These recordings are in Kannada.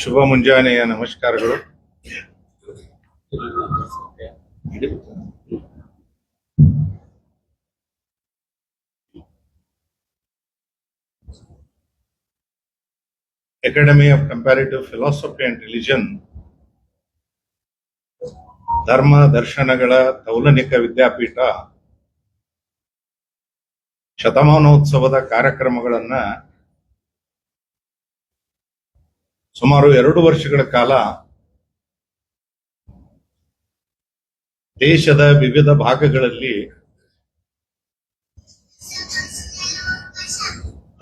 ಶುಭ ಮುಂಜಾನೆಯ ನಮಸ್ಕಾರಗಳು. Academy of comparative philosophy and religion ಧರ್ಮ ದರ್ಶನಗಳ ತೌಲನಿಕ ವಿದ್ಯಾಪೀಠ ಶತಮಾನೋತ್ಸವದ ಕಾರ್ಯಕ್ರಮಗಳನ್ನ ಸುಮಾರು 2 ವರ್ಷಗಳ ಕಾಲ ದೇಶದ ವಿವಿಧ ಭಾಗಗಳಲ್ಲಿ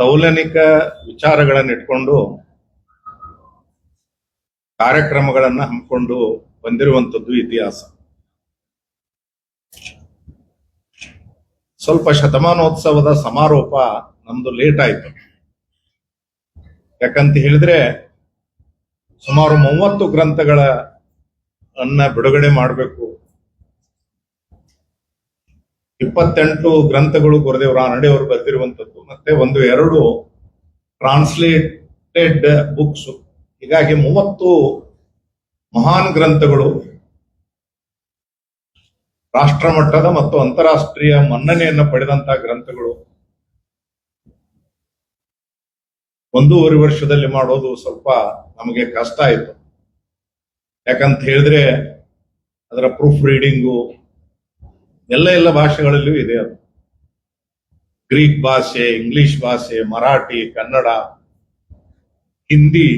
ತೌಲನಿಕ ವಿಚಾರಗಳನ್ನು ಇಟ್ಕೊಂಡು ಕಾರ್ಯಕ್ರಮಗಳನ್ನು ಹಮ್ಮಿಕೊಂಡು ಬಂದಿರುವಂಥದ್ದು ಇತಿಹಾಸ. ಸ್ವಲ್ಪ ಶತಮಾನೋತ್ಸವದ ಸಮಾರೋಪ ನಮ್ದು ಲೇಟ್ ಆಯ್ತು. ಯಾಕಂತ ಹೇಳಿದ್ರೆ ಸುಮಾರು 30 ಗ್ರಂಥಗಳನ್ನ ಬಿಡುಗಡೆ ಮಾಡಬೇಕು. 28 ಗ್ರಂಥಗಳು ಗುರುದೇವ್ ರಾನಡೆಯವರು ಬರೆದಿರುವಂಥದ್ದು, ಮತ್ತೆ 1-2 ಟ್ರಾನ್ಸ್ಲೇಟೆಡ್ ಬುಕ್ಸ್. ಹೀಗಾಗಿ 30 ಮಹಾನ್ ಗ್ರಂಥಗಳು, ರಾಷ್ಟ್ರ ಮಟ್ಟದ ಮತ್ತು ಅಂತಾರಾಷ್ಟ್ರೀಯ ಮನ್ನಣೆಯನ್ನು ಪಡೆದಂತಹ ಗ್ರಂಥಗಳು 1.5 ವರ್ಷದಲ್ಲಿ ಮಾಡೋದು ಸ್ವಲ್ಪ ನಮಗೆ ಕಷ್ಟ ಆಯಿತು. ಯಾಕಂತ ಹೇಳಿದ್ರೆ ಅದರ ಪ್ರೂಫ್ ರೀಡಿಂಗು ಎಲ್ಲ ಭಾಷೆಗಳಲ್ಲೂ ಇದೆ. ಅದು ಗ್ರೀಕ್ ಭಾಷೆ, ಇಂಗ್ಲಿಷ್ ಭಾಷೆ, ಮರಾಠಿ, ಕನ್ನಡ, ಹಿಂದಿ.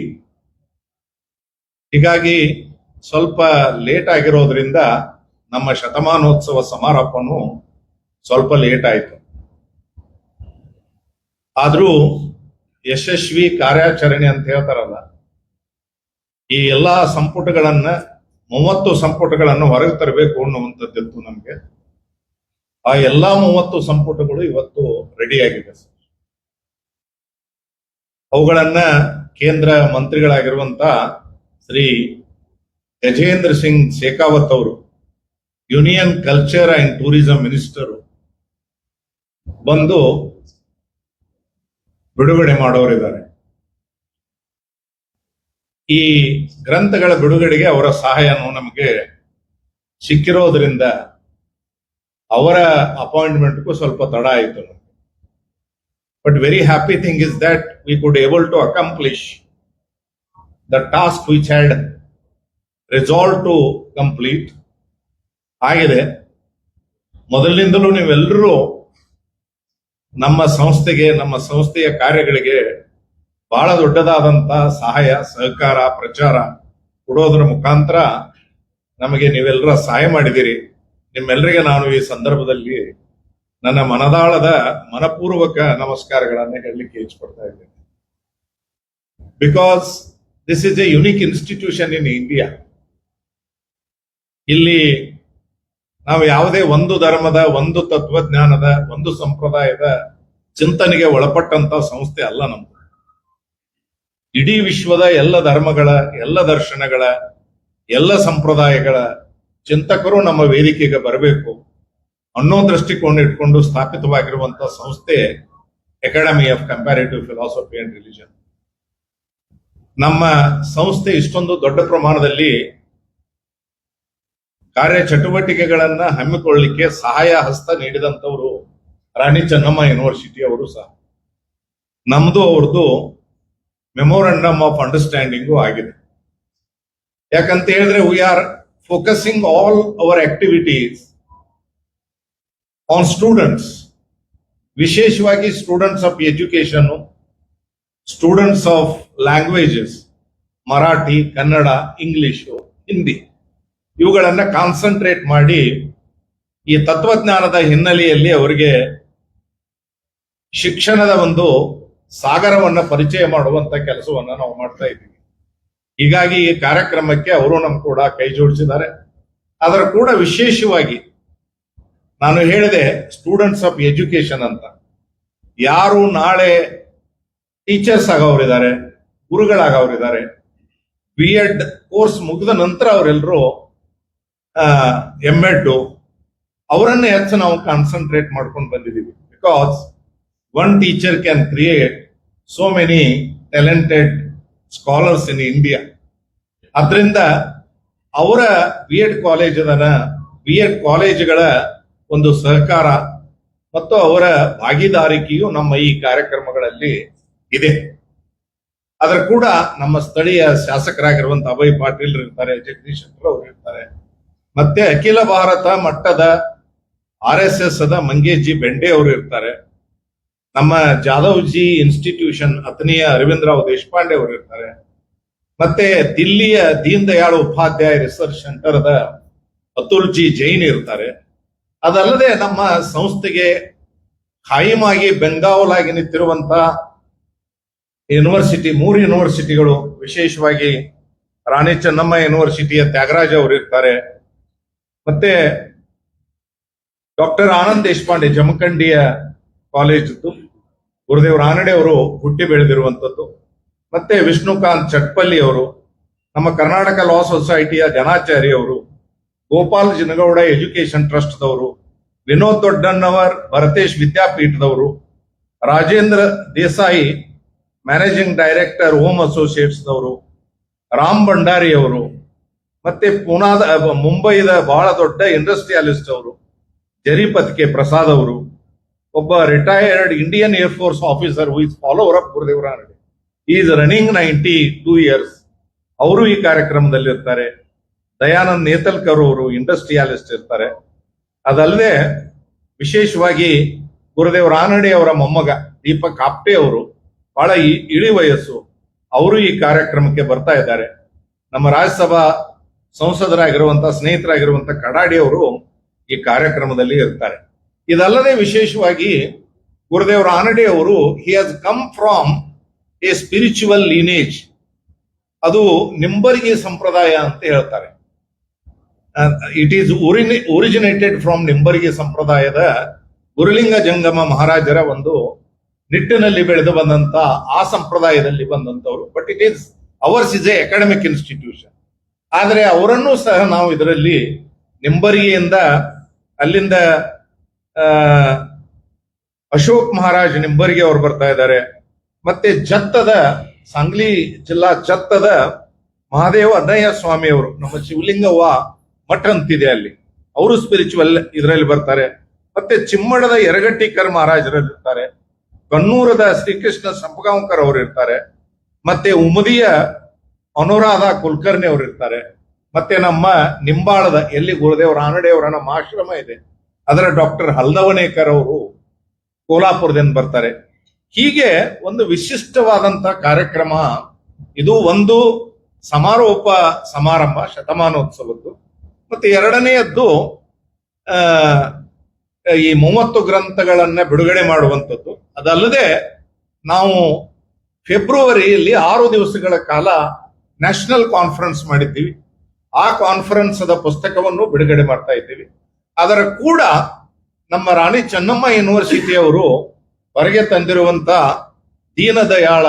ಹೀಗಾಗಿ ಸ್ವಲ್ಪ ಲೇಟ್ ಆಗಿರೋದ್ರಿಂದ ನಮ್ಮ ಶತಮಾನೋತ್ಸವ ಸಮಾರೋಪನು ಸ್ವಲ್ಪ ಲೇಟ್ ಆಯಿತು. ಆದ್ರೂ ಯಶಸ್ವಿ ಕಾರ್ಯಾಚರಣೆ ಅಂತ ಹೇಳ್ತಾರಲ್ಲ, ಈ ಎಲ್ಲಾ ಸಂಪುಟಗಳನ್ನ 30 ಸಂಪುಟಗಳನ್ನು ಹೊರಗೆ ತರಬೇಕು ಅನ್ನುವಂಥದ್ದಿತ್ತು ನಮ್ಗೆ. ಆ ಎಲ್ಲಾ 30 ಸಂಪುಟಗಳು ಇವತ್ತು ರೆಡಿ ಆಗಿದೆ. ಅವುಗಳನ್ನ ಕೇಂದ್ರ ಮಂತ್ರಿಗಳಾಗಿರುವಂತ ಶ್ರೀ ಗಜೇಂದ್ರ ಸಿಂಗ್ ಶೇಖಾವತ್ ಅವರು, union culture and tourism minister, ಬಂದು ಬಿಡುಗಡೆ ಮಾಡೋರಿದ್ದಾರೆ. ಈ ಗ್ರಂಥಗಳ ಬಿಡುಗಡೆಗೆ ಅವರ ಸಹಾಯನೂ ನಮಗೆ ಸಿಕ್ಕಿರೋದ್ರಿಂದ ಅವರ ಅಪಾಯಿಂಟ್ಮೆಂಟ್ಗೂ ಸ್ವಲ್ಪ ತಡ ಆಯಿತು. But very happy thing is that we could able to accomplish the task which had resolve to complete ಆಗಿದೆ. ಮೊದಲಿನಿಂದಲೂ ನೀವೆಲ್ಲರೂ ನಮ್ಮ ಸಂಸ್ಥೆಗೆ, ನಮ್ಮ ಸಂಸ್ಥೆಯ ಕಾರ್ಯಗಳಿಗೆ ಬಹಳ ದೊಡ್ಡದಾದಂತ ಸಹಾಯ, ಸಹಕಾರ, ಪ್ರಚಾರ ಕೊಡೋದ್ರ ಮುಖಾಂತರ ನಮಗೆ ನೀವೆಲ್ಲರ ಸಹಾಯ ಮಾಡಿದಿರಿ. ನಿಮ್ಮೆಲ್ಲರಿಗೆ ನಾನು ಈ ಸಂದರ್ಭದಲ್ಲಿ ನನ್ನ ಮನಪೂರ್ವಕ ನಮಸ್ಕಾರಗಳನ್ನು ಹೇಳಲಿಕ್ಕೆ ಇಚ್ಛಪಡ್ತಾ ಇದ್ದೇನೆ. Because this is A unique institution in India. ಇಲ್ಲಿ ನಾವು ಯಾವುದೇ ಒಂದು ಧರ್ಮದ, ಒಂದು ತತ್ವಜ್ಞಾನದ, ಒಂದು ಸಂಪ್ರದಾಯದ ಚಿಂತನೆಗೆ ಒಳಪಟ್ಟಂತ ಸಂಸ್ಥೆ ಅಲ್ಲ ನಮ್ದು. ಇಡೀ ವಿಶ್ವದ ಎಲ್ಲ ಧರ್ಮಗಳ, ಎಲ್ಲ ದರ್ಶನಗಳ, ಎಲ್ಲ ಸಂಪ್ರದಾಯಗಳ ಚಿಂತಕರು ನಮ್ಮ ವೇದಿಕೆಗೆ ಬರಬೇಕು ಅನ್ನೋ ದೃಷ್ಟಿಕೋನ ಇಟ್ಕೊಂಡು ಸ್ಥಾಪಿತವಾಗಿರುವಂತಹ ಸಂಸ್ಥೆ academy of comparative philosophy and religion. ನಮ್ಮ ಸಂಸ್ಥೆ ಇಷ್ಟೊಂದು ದೊಡ್ಡ ಪ್ರಮಾಣದಲ್ಲಿ ಕಾರ್ಯ ಚಟುವಟಿಕೆಗಳನ್ನ ಹಮ್ಮಿಕೊಳ್ಳಲಿಕ್ಕೆ ಸಹಾಯ ಹಸ್ತ ನೀಡಿದಂತವರು ರಾಣಿ ಚೆನ್ನಮ್ಮ ಯೂನಿವರ್ಸಿಟಿ ಅವರು ಸಹ. ನಮ್ದು ಅವ್ರದ್ದು ಮೆಮೊರಂಡಮ್ ಆಫ್ ಅಂಡರ್ಸ್ಟ್ಯಾಂಡಿಂಗು ಆಗಿದೆ. ಯಾಕಂತ ಹೇಳಿದ್ರೆ we are focusing all our activities on students, ವಿಶೇಷವಾಗಿ students of education, students of languages, Marathi, Kannada, English, Hindi, ಇವುಗಳನ್ನ ಕಾನ್ಸಂಟ್ರೇಟ್ ಮಾಡಿ ಈ ತತ್ವಜ್ಞಾನದ ಹಿನ್ನೆಲೆಯಲ್ಲಿ ಅವರಿಗೆ ಶಿಕ್ಷಣದ ಒಂದು ಸಾಗರವನ್ನ ಪರಿಚಯ ಮಾಡುವಂತ ಕೆಲಸವನ್ನ ನಾವು ಮಾಡ್ತಾ ಇದ್ದೀವಿ. ಹೀಗಾಗಿ ಈ ಕಾರ್ಯಕ್ರಮಕ್ಕೆ ಅವರು ನಮ್ ಕೂಡ ಕೈ ಜೋಡಿಸಿದ್ದಾರೆ. ಅದರ ಕೂಡ ವಿಶೇಷವಾಗಿ ನಾನು ಹೇಳಿದೆ ಸ್ಟೂಡೆಂಟ್ಸ್ ಆಫ್ ಎಜುಕೇಶನ್ ಅಂತ. ಯಾರು ನಾಳೆ ಟೀಚರ್ಸ್ ಆಗೋರಿದ್ದಾರೆ, ಗುರುಗಳಾಗವ್ರಿದ್ದಾರೆ, B.Ed ಕೋರ್ಸ್ ಮುಗಿದ ನಂತರ ಅವರೆಲ್ಲರೂ M.Ed ಅವರನ್ನೇ ಹೆಚ್ಚು ನಾವು ಕಾನ್ಸಂಟ್ರೇಟ್ ಮಾಡ್ಕೊಂಡು ಬಂದಿದ್ದೀವಿ. Because one teacher can create so many talented scholars in India. ಅದರಿಂದ ಅವರ B.Ed ಕಾಲೇಜ್ B.Ed ಕಾಲೇಜುಗಳ ಒಂದು ಸಹಕಾರ ಮತ್ತು ಅವರ ಭಾಗಿದಾರಿಕೆಯು ನಮ್ಮ ಈ ಕಾರ್ಯಕ್ರಮಗಳಲ್ಲಿ ಇದೆ. ಅದರ ಕೂಡ ನಮ್ಮ ಸ್ಥಳೀಯ ಶಾಸಕರಾಗಿರುವಂತಹ ಅಭಯ್ ಪಾಟೀಲ್ ಇರ್ತಾರೆ, ಜಗದೀಶ್ ಶೆಟ್ಟರ್ ಅವರು ಇರ್ತಾರೆ, ಮತ್ತೆ ಅಖಿಲ ಭಾರತ ಮಟ್ಟದ RSS ಅದ ಮಂಗೇಶ್ ಬೆಂಡೆ ಅವರು ಇರ್ತಾರೆ, ನಮ್ಮ ಜಾಧವ್ಜಿ ಇನ್ಸ್ಟಿಟ್ಯೂಷನ್ ಅಥಣಿಯ ಅರವಿಂದರಾವ್ ದೇಶಪಾಂಡೆ ಅವರು ಇರ್ತಾರೆ, ಮತ್ತೆ ದಿಲ್ಲಿಯ ದೀನ್ ದಯಾಳ್ ಉಪಾಧ್ಯಾಯ ರಿಸರ್ಚ್ ಸೆಂಟರ್ ಅದ ಅತುಲ್ ಜಿ ಜೈನ್ ಇರ್ತಾರೆ. ಅದಲ್ಲದೆ ನಮ್ಮ ಸಂಸ್ಥೆಗೆ ಖಾಯಮಾಗಿ ಬೆಂಗಾವಲಾಗಿ ನಿಂತಿರುವಂತ ಯೂನಿವರ್ಸಿಟಿ 3 ಯೂನಿವರ್ಸಿಟಿಗಳು, ವಿಶೇಷವಾಗಿ ರಾಣಿ ಚೆನ್ನಮ್ಮ ಯೂನಿವರ್ಸಿಟಿಯ ತ್ಯಾಗರಾಜ್ ಅವರು ಇರ್ತಾರೆ, ಮತ್ತೆ ಡಾಕ್ಟರ್ ಆನಂದ್ ದೇಶಪಾಂಡೆ ಜಮಖಂಡಿಯ ಕಾಲೇಜದ್ದು ಗುರುದೇವ್ ರಾನಡೆ ಅವರು ಹುಟ್ಟಿ ಬೆಳೆದಿರುವಂತದ್ದು, ಮತ್ತೆ ವಿಷ್ಣುಕಾಂತ್ ಚಟ್ಪಲ್ಲಿ ಅವರು, ನಮ್ಮ ಕರ್ನಾಟಕ ಲಾ ಸೊಸೈಟಿಯ ಜನಾಚಾರಿ ಅವರು, ಗೋಪಾಲ್ ಜಿನಗೌಡ ಎಜುಕೇಶನ್ ಟ್ರಸ್ಟ್ ದವರು, ವಿನೋದ್ ದೊಡ್ಡಣ್ಣವರ್ ಭರತೇಶ್ ವಿದ್ಯಾಪೀಠದವರು, Rajendra Desai managing director home associates ದವರು, ರಾಮ್ ಭಂಡಾರಿ ಅವರು, ಮತ್ತೆ ಮುಂಬೈದ ಬಹಳ ದೊಡ್ಡ ಇಂಡಸ್ಟ್ರಿಯಲಿಸ್ಟ್ ಅವರು ಜರಿಪತ್ ಕೆ ಪ್ರಸಾದ್ ಅವರು, ಒಬ್ಬ retired Indian air force officer who is follower of Gurudev Ranade, is running 92 years, ಅವರು ಈ ಕಾರ್ಯಕ್ರಮದಲ್ಲಿ ಇರ್ತಾರೆ. ದಯಾನಂದ್ ನೇತಲ್ಕರ್ ಅವರು ಇಂಡಸ್ಟ್ರಿಯಲಿಸ್ಟ್ ಇರ್ತಾರೆ. ಅದಲ್ಲದೆ ವಿಶೇಷವಾಗಿ ಗುರುದೇವ್ ರಾನಡೆ ಅವರ ಮೊಮ್ಮಗ ದೀಪಕ್ ಆಪ್ಟೆ ಅವರು ಬಹಳ ಇಳಿ ವಯಸ್ಸು, ಅವರು ಈ ಕಾರ್ಯಕ್ರಮಕ್ಕೆ ಬರ್ತಾ ಇದ್ದಾರೆ. ನಮ್ಮ ರಾಜ್ಯಸಭಾ ಸಂಸದರಾಗಿರುವಂತಹ ಸ್ನೇಹಿತರಾಗಿರುವಂತಹ ಕಡಾಡಿ ಅವರು ಈ ಕಾರ್ಯಕ್ರಮದಲ್ಲಿ ಇರ್ತಾರೆ. ಇದಲ್ಲದೆ ವಿಶೇಷವಾಗಿ ಗುರುದೇವ್ ರಾನಡೆ ಅವರು he has come from A spiritual lineage, ಅದು ನಿಂಬರ್ಗಿ ಸಂಪ್ರದಾಯ ಅಂತ ಹೇಳ್ತಾರೆ. It is originated from Nimbargi ಸಂಪ್ರದಾಯದ ಗುರುಲಿಂಗ ಜಂಗಮ ಮಹಾರಾಜರ ಒಂದು ನಿಟ್ಟಿನಲ್ಲಿ ಬೆಳೆದು ಬಂದಂತ ಆ ಸಂಪ್ರದಾಯದಲ್ಲಿ ಬಂದಂತವರು. But it is ours is a academic institution. ಆದರೆ ಅವರನ್ನು ಸಹ ನಾವು ಇದರಲ್ಲಿ ನಿಂಬರ್ಗಿಯಿಂದ ಅಲ್ಲಿಂದ ಅಶೋಕ್ ಮಹಾರಾಜ್ ನಿಂಬರ್ಗಿ ಅವರು ಬರ್ತಾ ಇದ್ದಾರೆ. ಮತ್ತೆ ಜತ್ತದ ಸಾಂಗ್ಲಿ ಜಿಲ್ಲಾ ಜತ್ತದ ಮಹಾದೇವ ಅನಯ್ಯ ಸ್ವಾಮಿ ಅವರು, ನಮ್ಮ ಶಿವಲಿಂಗವ್ವ ಮಠ ಅಂತಿದೆ ಅಲ್ಲಿ, ಅವರು ಸ್ಪಿರಿಚುವಲ್ ಇದರಲ್ಲಿ ಬರ್ತಾರೆ. ಮತ್ತೆ ಚಿಮ್ಮಡದ ಯರಗಟ್ಟಿಕರ್ ಮಹಾರಾಜರಲ್ಲಿ ಇರ್ತಾರೆ, ಕಣ್ಣೂರದ ಶ್ರೀಕೃಷ್ಣ ಸಂಪಗಾಂವ್ಕರ್ ಅವರು ಇರ್ತಾರೆ, ಮತ್ತೆ ಉಮದಿಯ ಅನುರಾಧ ಕುಲಕರ್ಣಿ ಅವರು ಇರ್ತಾರೆ, ಮತ್ತೆ ನಮ್ಮ ನಿಂಬಾಳದ ಎಲ್ಲಿ ಗುರುದೇವ್ ರಾನಡೆ ಅವರ ನಮ್ಮ ಆಶ್ರಮ ಇದೆ ಅದರ ಡಾಕ್ಟರ್ ಹಲ್ದವನೇಕರ್ ಅವರು ಕೋಲ್ಹಾಪುರದಿಂದ ಬರ್ತಾರೆ. ಹೀಗೆ ಒಂದು ವಿಶಿಷ್ಟವಾದಂತ ಕಾರ್ಯಕ್ರಮ ಇದು. ಒಂದು ಸಮಾರೋಪ ಸಮಾರಂಭ ಶತಮಾನೋತ್ಸವದ್ದು, ಮತ್ತೆ ಎರಡನೆಯದ್ದು ಈ 30 ಗ್ರಂಥಗಳನ್ನ ಬಿಡುಗಡೆ ಮಾಡುವಂಥದ್ದು. ಅದಲ್ಲದೆ ನಾವು ಫೆಬ್ರವರಿಯಲ್ಲಿ 6 ದಿವಸಗಳ ಕಾಲ ನ್ಯಾಷನಲ್ ಕಾನ್ಫರೆನ್ಸ್ ಮಾಡಿದ್ದೀವಿ. ಆ ಕಾನ್ಫರೆನ್ಸ್ ಪುಸ್ತಕವನ್ನು ಬಿಡುಗಡೆ ಮಾಡ್ತಾ ಇದ್ದೀವಿ. ಅದರ ಕೂಡ ನಮ್ಮ ರಾಣಿ ಚೆನ್ನಮ್ಮ ಯೂನಿವರ್ಸಿಟಿಯವರು ಹೊರಗೆ ತಂದಿರುವಂತ ದೀನದಯಾಳ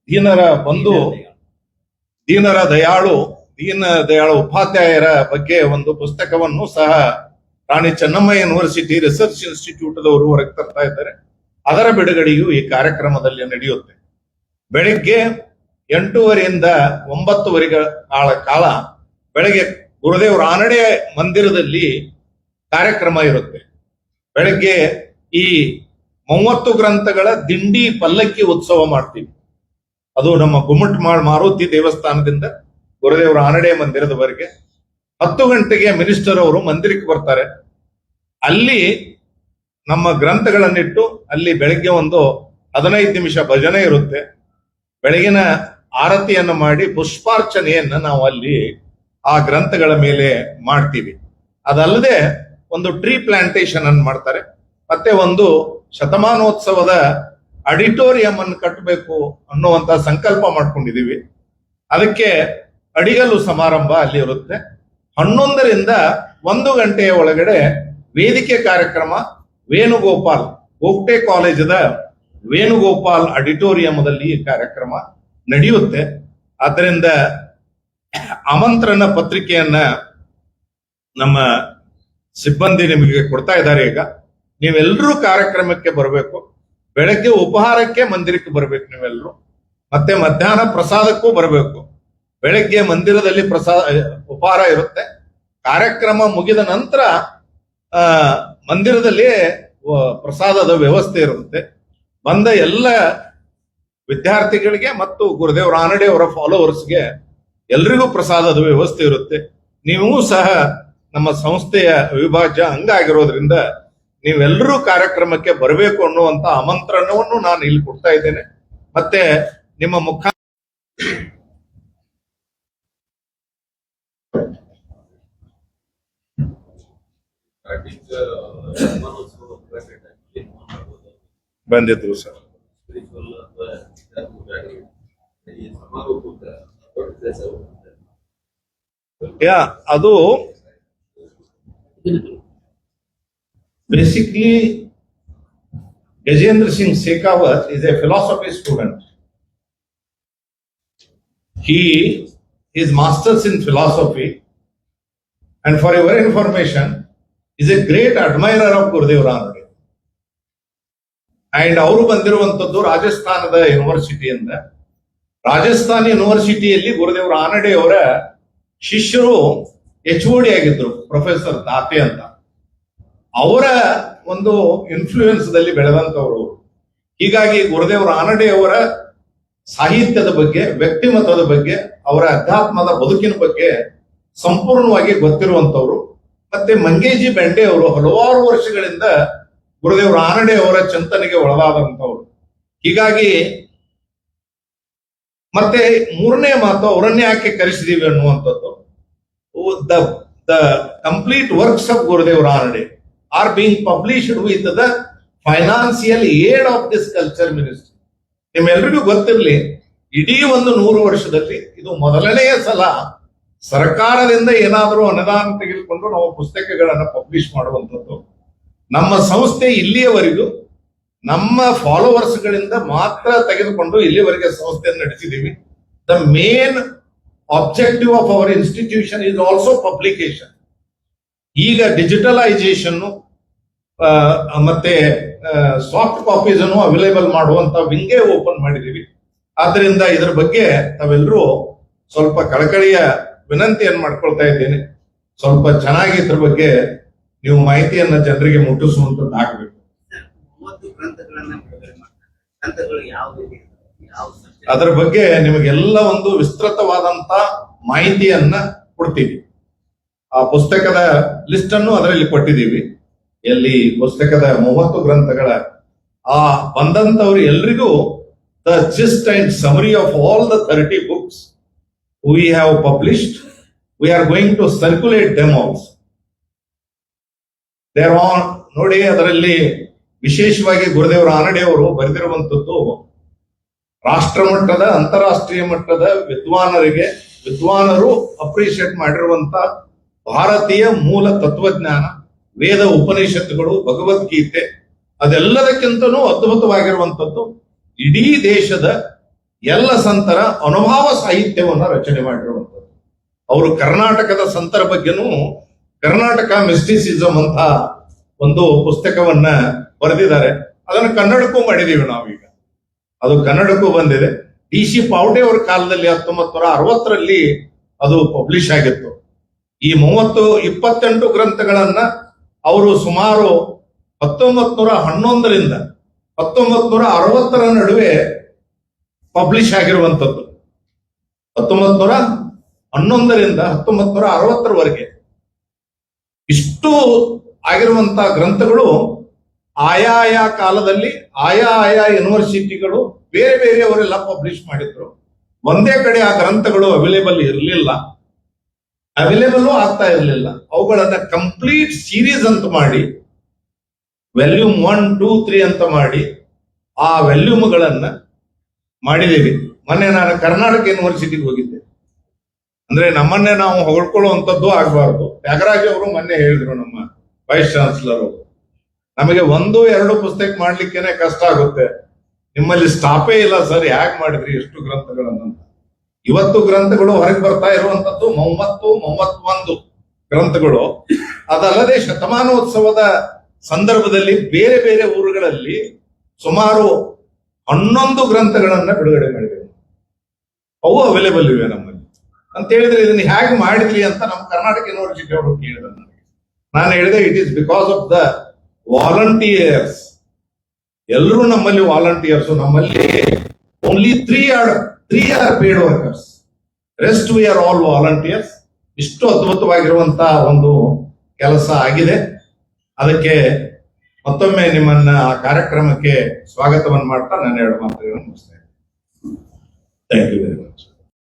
ದೀನರ ಬಂಧು ದೀನದಯಾಳು ಉಪಾಧ್ಯಾಯರ ಬಗ್ಗೆ ಒಂದು ಪುಸ್ತಕವನ್ನು ಸಹ Rani Chennamma university research institute ದವರು ಹೊರಗೆ ತರ್ತಾ ಇದ್ದಾರೆ. ಅದರ ಬಿಡುಗಡೆಯು ಈ ಕಾರ್ಯಕ್ರಮದಲ್ಲಿ ನಡೆಯುತ್ತೆ. ಬೆಳಿಗ್ಗೆ 8:30ಯಿಂದ 9:00 ಕಾಲ ಬೆಳಗ್ಗೆ ಗುರುದೇವ್ ರಾನಡೆ ಮಂದಿರದಲ್ಲಿ ಕಾರ್ಯಕ್ರಮ ಇರುತ್ತೆ. ಬೆಳಗ್ಗೆ ಈ 30 ಗ್ರಂಥಗಳ ದಿಂಡಿ ಪಲ್ಲಕ್ಕಿ ಉತ್ಸವ ಮಾಡ್ತೀವಿ. ಅದು ನಮ್ಮ ಗುಮ್ಮಟ್ಮಾಳ್ ಮಾರುತಿ ದೇವಸ್ಥಾನದಿಂದ ಗುರುದೇವ್ ರಾನಡೆ ಮಂದಿರದವರೆಗೆ 10 ಗಂಟೆಗೆ ಮಿನಿಸ್ಟರ್ ಅವರು ಮಂದಿರಕ್ಕೆ ಬರ್ತಾರೆ. ಅಲ್ಲಿ ನಮ್ಮ ಗ್ರಂಥಗಳನ್ನಿಟ್ಟು ಅಲ್ಲಿ ಬೆಳಗ್ಗೆ ಒಂದು 15 ನಿಮಿಷ ಭಜನೆ ಇರುತ್ತೆ. ಬೆಳಗಿನ ಆರತಿಯನ್ನು ಮಾಡಿ ಪುಷ್ಪಾರ್ಚನೆಯನ್ನ ನಾವು ಅಲ್ಲಿ ಆ ಗ್ರಂಥಗಳ ಮೇಲೆ ಮಾಡ್ತೀವಿ. ಅದಲ್ಲದೆ ಒಂದು ಟ್ರೀ ಪ್ಲಾಂಟೇಶನ್ ಅನ್ನು ಮಾಡ್ತಾರೆ. ಮತ್ತೆ ಒಂದು ಶತಮಾನೋತ್ಸವದ ಆಡಿಟೋರಿಯಂ ಅನ್ನು ಕಟ್ಟಬೇಕು ಅನ್ನುವಂತ ಸಂಕಲ್ಪ ಮಾಡ್ಕೊಂಡಿದೀವಿ. ಅದಕ್ಕೆ ಅಡಿಗಲ್ಲು ಸಮಾರಂಭ ಅಲ್ಲಿ ಇರುತ್ತೆ. 11ರಿಂದ 1 ಗಂಟೆಯ ಒಳಗಡೆ ವೇದಿಕೆ ಕಾರ್ಯಕ್ರಮ ವೇಣುಗೋಪಾಲ್ ಗೋಗ್ಟೆ ಕಾಲೇಜದ ವೇಣುಗೋಪಾಲ್ ಆಡಿಟೋರಿಯಂದಲ್ಲಿ ಈ ಕಾರ್ಯಕ್ರಮ ನಡೆಯುತ್ತೆ. ಆದ್ದರಿಂದ ಆಮಂತ್ರಣ ಪತ್ರಿಕೆಯನ್ನ ನಮ್ಮ ಸಿಬ್ಬಂದಿ ನಿಮಗೆ ಕೊಡ್ತಾ ಇದ್ದಾರೆ. ಈಗ ನೀವೆಲ್ಲರೂ ಕಾರ್ಯಕ್ರಮಕ್ಕೆ ಬರಬೇಕು. ಬೆಳಗ್ಗೆ ಉಪಹಾರಕ್ಕೆ ಮಂದಿರಕ್ಕೆ ಬರಬೇಕು ನೀವೆಲ್ಲರೂ. ಮತ್ತೆ ಮಧ್ಯಾಹ್ನ ಪ್ರಸಾದಕ್ಕೂ ಬರಬೇಕು. ಬೆಳಗ್ಗೆ ಮಂದಿರದಲ್ಲಿ ಉಪಹಾರ ಇರುತ್ತೆ. ಕಾರ್ಯಕ್ರಮ ಮುಗಿದ ನಂತರ ಮಂದಿರದಲ್ಲಿ ಪ್ರಸಾದದ ವ್ಯವಸ್ಥೆ ಇರುತ್ತೆ. ಬಂದ ಎಲ್ಲ ವಿದ್ಯಾರ್ಥಿಗಳಿಗೆ ಮತ್ತು ಗುರುದೇವ್ ರಾನಡೆ ಅವರ ಫಾಲೋವರ್ಸ್ಗೆ ಎಲ್ರಿಗೂ ಪ್ರಸಾದದ ವ್ಯವಸ್ಥೆ ಇರುತ್ತೆ. ನೀವು ಸಹ ನಮ್ಮ ಸಂಸ್ಥೆಯ ಅವಿಭಾಜ್ಯ ಅಂಗ ಆಗಿರೋದ್ರಿಂದ ನೀವೆಲ್ಲರೂ ಕಾರ್ಯಕ್ರಮಕ್ಕೆ ಬರಬೇಕು ಅನ್ನುವಂತ ಆಮಂತ್ರಣವನ್ನು ನಾನು ಇಲ್ಲಿ ಕೊಡ್ತಾ ಇದ್ದೇನೆ. ಮತ್ತೆ ನಿಮ್ಮ ಮುಖ ಬಂದಿದ್ರು ಸರ್. ಅದು basically Gajendra Singh Shekhawat is a philosophy student. He is masters in philosophy, and for your information, is a great admirer of Gurudev Ranade. And ಅವರು ಬಂದಿರುವಂತದ್ದು ರಾಜಸ್ಥಾನದ ಯೂನಿವರ್ಸಿಟಿಯಿಂದ. ರಾಜಸ್ಥಾನ ಯೂನಿವರ್ಸಿಟಿಯಲ್ಲಿ ಗುರುದೇವ್ ರಾನಡೆ ಅವರ ಶಿಷ್ಯರು HOD ಆಗಿದ್ರು, ಪ್ರೊಫೆಸರ್ ದಾತೆ ಅಂತ. ಅವರ ಒಂದು ಇನ್ಫ್ಲೂಯೆನ್ಸ್ ದಲ್ಲಿ ಬೆಳೆದಂತವರು. ಹೀಗಾಗಿ ಗುರುದೇವ್ ರಾನಡೆ ಅವರ ಸಾಹಿತ್ಯದ ಬಗ್ಗೆ, ವ್ಯಕ್ತಿಮತ್ವದ ಬಗ್ಗೆ, ಅವರ ಅಧ್ಯಾತ್ಮದ ಬದುಕಿನ ಬಗ್ಗೆ ಸಂಪೂರ್ಣವಾಗಿ ಗೊತ್ತಿರುವಂತವ್ರು. ಮತ್ತೆ ಮಂಗೇಜಿ ಬೆಂಡೆ ಅವರು ಹಲವಾರು ವರ್ಷಗಳಿಂದ ಗುರುದೇವ್ ರಾನಡೆ ಅವರ ಚಿಂತನೆಗೆ ಒಳಗಾದಂತವ್ರು. ಹೀಗಾಗಿ ಮತ್ತೆ ಮೂರನೇ ಮಾತು, ಅವರನ್ನೇ ಯಾಕೆ ಕರೆಸಿದೀವಿ ಅನ್ನುವಂಥದ್ದು, the complete works of Gurudev Ranade are being published with the financial aid of this culture ministry. ನಿಮ್ಮೆಲ್ರಿಗೂ ಗೊತ್ತಿರಲಿ, ಇಡೀ ಒಂದು 100 ವರ್ಷದಲ್ಲಿ ಇದು ಮೊದಲನೆಯ ಸಲ ಸರ್ಕಾರದಿಂದ ಏನಾದರೂ ಅನುದಾನ ತೆಗೆದುಕೊಂಡು ನಾವು ಪುಸ್ತಕಗಳನ್ನು ಪಬ್ಲಿಷ್ ಮಾಡುವಂಥದ್ದು. ನಮ್ಮ ಸಂಸ್ಥೆ ಇಲ್ಲಿಯವರೆಗೂ ನಮ್ಮ ಫಾಲೋವರ್ಸ್ ಗಳಿಂದ ಮಾತ್ರ ತೆಗೆದುಕೊಂಡು ಇಲ್ಲಿವರೆಗೆ ಸಂಸ್ಥೆಯನ್ನು ನಡೆಸಿದ್ದೀವಿ. The main objective of our institution is also publication. ಈಗ ಡಿಜಿಟಲೈಸೇಷನ್ ಮತ್ತೆ ಸಾಫ್ಟ್ ಕಾಪೀಸ್ ಅನ್ನು ಅವೈಲೇಬಲ್ ಮಾಡುವಂತ ವಿಂಗೇ ಓಪನ್ ಮಾಡಿದೀವಿ. ಆದ್ರಿಂದ ಇದರ ಬಗ್ಗೆ ತಾವೆಲ್ಲರೂ ಸ್ವಲ್ಪ ಕಳಕಳಿಯ ವಿನಂತಿಯನ್ನು ಮಾಡ್ಕೊಳ್ತಾ ಇದ್ದೇನೆ. ಸ್ವಲ್ಪ ಚೆನ್ನಾಗಿ ಇದ್ರ ಬಗ್ಗೆ ನೀವು ಮಾಹಿತಿಯನ್ನ ಜನರಿಗೆ ಮುಟ್ಟಿಸುವಂತದ್ದು ಆಗ್ಬೇಕು. ಅದರ ಬಗ್ಗೆ ನಿಮಗೆಲ್ಲ ಒಂದು ವಿಸ್ತೃತವಾದಂತ ಮಾಹಿತಿಯನ್ನ ಕೊಡ್ತೀವಿ. ಆ ಪುಸ್ತಕದ ಲಿಸ್ಟ್ ಅನ್ನು ಅದರಲ್ಲಿ ಕೊಟ್ಟಿದ್ದೀವಿ. ಎಲ್ಲಿ ಪುಸ್ತಕದ 30 ಗ್ರಂಥಗಳ ಆ ಬಂದಂತವ್ರು ಎಲ್ರಿಗೂ the gist and summary of all the 30 books we have published. We are going to circulate them also. There are ನೋಡಿ, ಅದರಲ್ಲಿ ವಿಶೇಷವಾಗಿ ಗುರುದೇವ್ ರಾನಡೆ ಅವರು ಬರೆದಿರುವಂತದ್ದು ರಾಷ್ಟ್ರ ಮಟ್ಟದ, ಅಂತಾರಾಷ್ಟ್ರೀಯ ಮಟ್ಟದ ವಿದ್ವಾನರು ಅಪ್ರಿಶಿಯೇಟ್ ಮಾಡಿರುವಂತ ಭಾರತೀಯ ಮೂಲ ತತ್ವಜ್ಞಾನ, ವೇದ ಉಪನಿಷತ್ತುಗಳು, ಭಗವದ್ಗೀತೆ, ಅದೆಲ್ಲದಕ್ಕಿಂತನೂ ಅದ್ಭುತವಾಗಿರುವಂತದ್ದು ಇಡೀ ದೇಶದ ಎಲ್ಲ ಸಂತರ ಅನುಭವ ಸಾಹಿತ್ಯವನ್ನ ರಚನೆ ಮಾಡಿರುವಂಥದ್ದು. ಅವರು ಕರ್ನಾಟಕದ ಸಂತರ ಬಗ್ಗೆನೂ ಕರ್ನಾಟಕ ಮಿಸ್ಟಿಸಿಸಮ್ ಅಂತ ಒಂದು ಪುಸ್ತಕವನ್ನ ಬರೆದಿದ್ದಾರೆ. ಅದನ್ನು ಕನ್ನಡಕ್ಕೂ ಮಾಡಿದೀವಿ ನಾವೀಗ. ಅದು ಕನ್ನಡಕ್ಕೂ ಬಂದಿದೆ. DC ಪಾವಟೆ ಅವರ ಕಾಲದಲ್ಲಿ 1960ರಲ್ಲಿ ಅದು ಪಬ್ಲಿಷ್ ಆಗಿತ್ತು. ಈ 28 ಗ್ರಂಥಗಳನ್ನ ಅವರು ಸುಮಾರು 1911ರಿಂದ 1960ರ ನಡುವೆ ಪಬ್ಲಿಷ್ ಆಗಿರುವಂತದ್ದು. 1911ರಿಂದ 1960ರವರೆಗೆ ಇಷ್ಟು ಆಗಿರುವಂತಹ ಗ್ರಂಥಗಳು ಆಯಾ ಕಾಲದಲ್ಲಿ ಆಯಾ ಯೂನಿವರ್ಸಿಟಿಗಳು ಬೇರೆ ಬೇರೆಯವರೆಲ್ಲ ಪಬ್ಲಿಷ್ ಮಾಡಿದ್ರು. ಒಂದೇ ಕಡೆ ಆ ಗ್ರಂಥಗಳು ಅವೈಲೇಬಲ್ ಇರಲಿಲ್ಲ, ಅವೈಲೇಬಲ್ ಆಗ್ತಾ ಇರಲಿಲ್ಲ. ಅವುಗಳನ್ನ ಕಂಪ್ಲೀಟ್ ಸೀರೀಸ್ ಅಂತ ಮಾಡಿ, ವ್ಯಾಲ್ಯೂಮ್ 1, 2, 3 ಅಂತ ಮಾಡಿ ಆ ವ್ಯಾಲ್ಯೂಮ್ಗಳನ್ನ ಮಾಡಿದ್ದೀವಿ. ಮೊನ್ನೆ ನಾನು ಕರ್ನಾಟಕ ಯೂನಿವರ್ಸಿಟಿಗೆ ಹೋಗಿದ್ದೆ. ಅಂದ್ರೆ ನಮ್ಮನ್ನೇ ನಾವು ಹೊಗಳ್ಕೊಳ್ಳುವಂಥದ್ದು ಆಗಬಾರ್ದು. ತ್ಯಾಗರಾಜ್ ಅವರು ಮೊನ್ನೆ ಹೇಳಿದ್ರು, ನಮ್ಮ ವೈಸ್ ಚಾನ್ಸಲರ್ ಅವರು, ನಮಗೆ 1-2 ಪುಸ್ತಕ ಮಾಡ್ಲಿಕ್ಕೇನೆ ಕಷ್ಟ ಆಗುತ್ತೆ, ನಿಮ್ಮಲ್ಲಿ ಸ್ಟಾಪೇ ಇಲ್ಲ ಸರ್, ಯಾಕೆ ಮಾಡಿದ್ರಿ ಎಷ್ಟು ಗ್ರಂಥಗಳನ್ನ. ಇವತ್ತು ಗ್ರಂಥಗಳು ಹೊರಗೆ ಬರ್ತಾ ಇರುವಂತದ್ದು 31 ಗ್ರಂಥಗಳು. ಅದಲ್ಲದೆ ಶತಮಾನೋತ್ಸವದ ಸಂದರ್ಭದಲ್ಲಿ ಬೇರೆ ಬೇರೆ ಊರುಗಳಲ್ಲಿ ಸುಮಾರು 11 ಗ್ರಂಥಗಳನ್ನ ಬಿಡುಗಡೆ ಮಾಡಿದ್ದೇವೆ. ಅವು ಅವೈಲೇಬಲ್ ಇವೆ ನಮ್ಮಲ್ಲಿ ಅಂತ ಹೇಳಿದ್ರೆ ಇದನ್ನ ಹೇಗೆ ಮಾಡಿದ್ರಿ ಅಂತ ನಮ್ಮ ಕರ್ನಾಟಕ ಯೂನಿವರ್ಸಿಟಿ ಅವರು ಕೇಳಿದ್ರು ನನಗೆ. ನಾನು ಹೇಳಿದೆ it is because of the volunteers. ಎಲ್ಲರೂ ನಮ್ಮಲ್ಲಿ ವಾಲಂಟಿಯರ್ಸ್, ನಮ್ಮಲ್ಲಿ only three are paid workers, rest we are all volunteers. ಇಷ್ಟು ಅದ್ಭುತವಾಗಿರುವಂತಹ ಒಂದು ಕೆಲಸ ಆಗಿದೆ. ಅದಕ್ಕೆ ಮತ್ತೊಮ್ಮೆ ನಿಮ್ಮನ್ನ ಆ ಕಾರ್ಯಕ್ರಮಕ್ಕೆ ಸ್ವಾಗತವನ್ನು ಮಾಡ್ತಾ ನಾನು ಎರಡು ಮಾತುಗಳನ್ನು ಮುಗಿಸ್ತೇನೆ. Thank you very much.